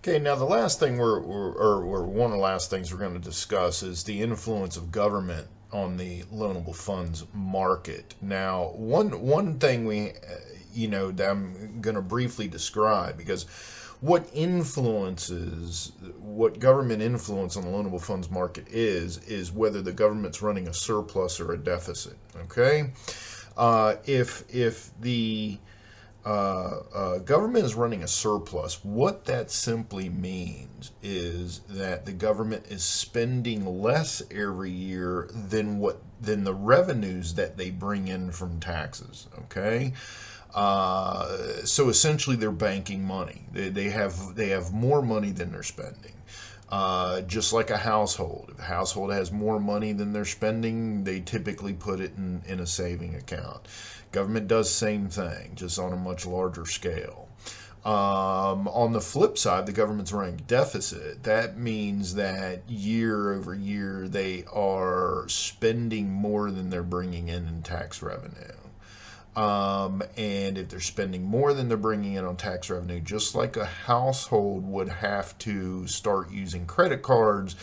Okay, now the last thing or one of the last things we're going to discuss is the influence of government on the loanable funds market. Now, one thing that I'm going to briefly describe, because what government influence on the loanable funds market is whether the government's running a surplus or a deficit. Okay, if the government is running a surplus, what that simply means is that the government is spending less every year than the revenues that they bring in from taxes. Okay, so essentially they're banking money. They have more money than they're spending. Just like a household. If a household has more money than they're spending, they typically put it in a saving account. Government does the same thing, just on a much larger scale. On the flip side, the government's running a deficit. That means that year over year they are spending more than they're bringing in tax revenue. And if they're spending more than they're bringing in on tax revenue, just like a household would have to start using credit cards,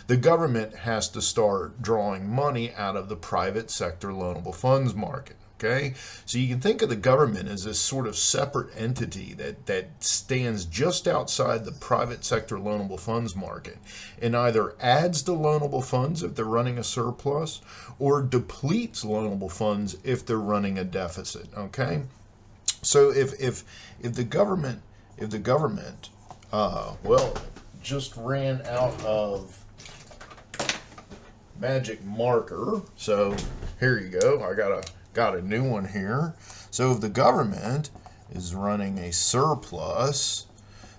the government has to start drawing money out of the private sector loanable funds market. Okay, so you can think of the government as this sort of separate entity that stands just outside the private sector loanable funds market and either adds to loanable funds if they're running a surplus or depletes loanable funds if they're running a deficit. Okay, so if the government just ran out of magic marker, so here you go. I got a new one here. So if the government is running a surplus,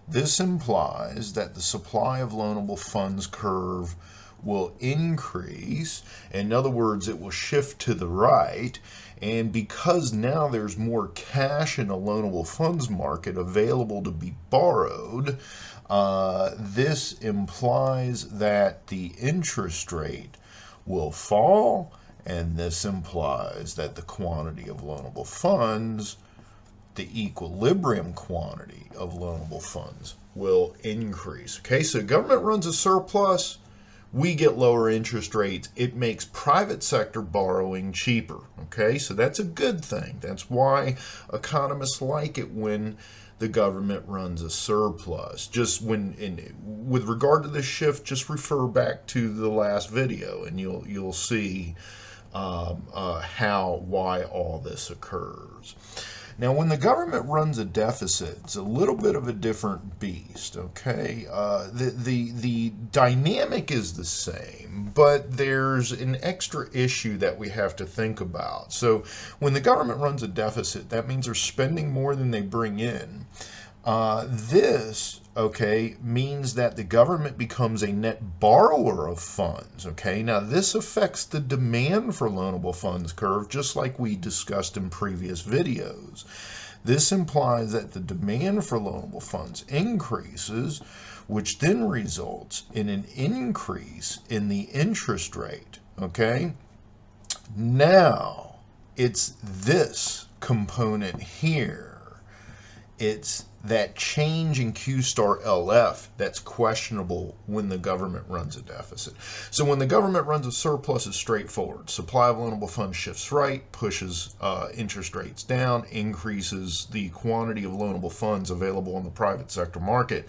this implies that the supply of loanable funds curve will increase. In other words, it will shift to the right. And because now there's more cash in the loanable funds market available to be borrowed, this implies that the interest rate will fall. And this implies that the quantity of loanable funds, the equilibrium quantity of loanable funds, will increase. Okay, so government runs a surplus, we get lower interest rates. It makes private sector borrowing cheaper. Okay, so that's a good thing. That's why economists like it when the government runs a surplus. With regard to this shift, just refer back to the last video, and you'll see why all this occurs. Now, when the government runs a deficit, it's a little bit of a different beast. Okay, the dynamic is the same, but there's an extra issue that we have to think about. So, when the government runs a deficit, that means they're spending more than they bring in. This means that the government becomes a net borrower of funds. Okay, now this affects the demand for loanable funds curve, just like we discussed in previous videos. This implies that the demand for loanable funds increases, which then results in an increase in the interest rate. Okay, now it's this component here. It's that change in Q star LF that's questionable when the government runs a deficit. So when the government runs a surplus, it's straightforward. Supply of loanable funds shifts right, pushes interest rates down, increases the quantity of loanable funds available in the private sector market.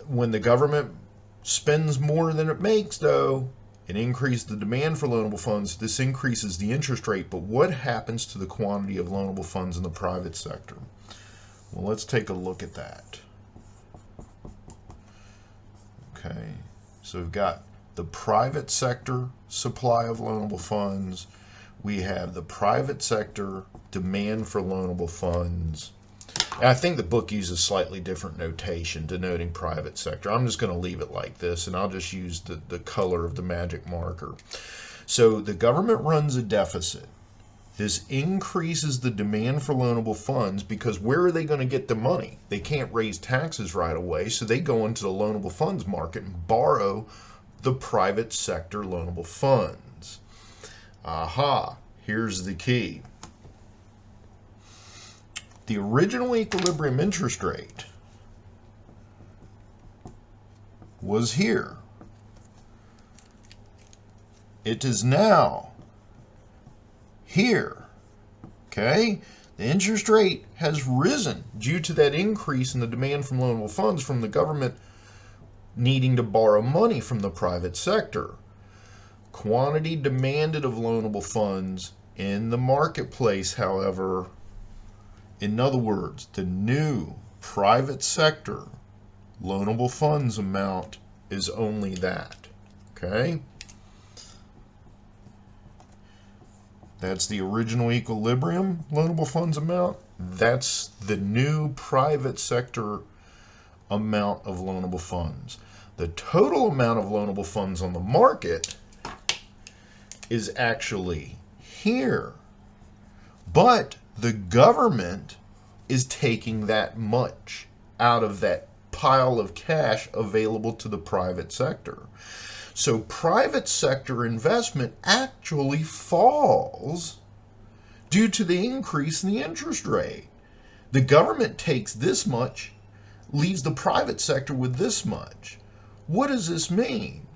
When the government spends more than it makes, though, it increases the demand for loanable funds. This increases the interest rate, but what happens to the quantity of loanable funds in the private sector? Well, let's take a look at that. Okay, so we've got the private sector supply of loanable funds. We have the private sector demand for loanable funds. And I think the book uses slightly different notation denoting private sector. I'm just going to leave it like this, and I'll just use the color of the magic marker. So the government runs a deficit. This increases the demand for loanable funds because where are they going to get the money? They can't raise taxes right away, so they go into the loanable funds market and borrow the private sector loanable funds. Aha, here's the key. The original equilibrium interest rate was here. It is now here. Okay? The interest rate has risen due to that increase in the demand from loanable funds from the government needing to borrow money from the private sector. Quantity demanded of loanable funds in the marketplace, however, in other words, the new private sector loanable funds amount is only that. Okay? That's the original equilibrium loanable funds amount. That's the new private sector amount of loanable funds. The total amount of loanable funds on the market is actually here. But the government is taking that much out of that pile of cash available to the private sector. So private sector investment actually falls due to the increase in the interest rate. The government takes this much, leaves the private sector with this much. What does this mean?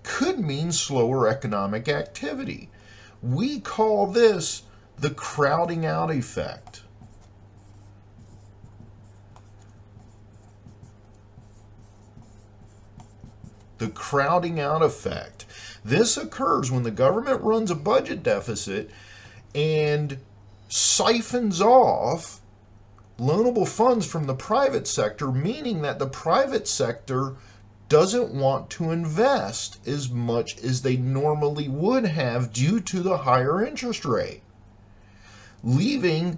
Could mean slower economic activity. We call this the crowding out effect. The crowding out effect. This occurs when the government runs a budget deficit and siphons off loanable funds from the private sector, meaning that the private sector doesn't want to invest as much as they normally would have due to the higher interest rate, leaving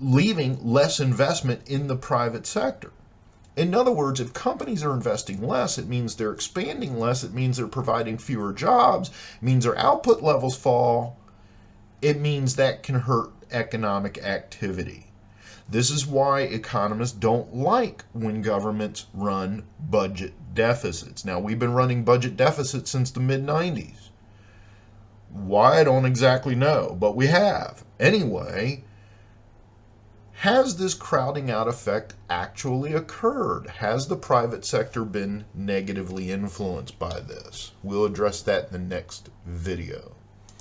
less investment in the private sector. In other words, if companies are investing less, it means they're expanding less, it means they're providing fewer jobs, it means their output levels fall, it means that can hurt economic activity. This is why economists don't like when governments run budget deficits. Now, we've been running budget deficits since the mid-90s. Why, I don't exactly know, but we have. Anyway, has this crowding out effect actually occurred? Has the private sector been negatively influenced by this? We'll address that in the next video.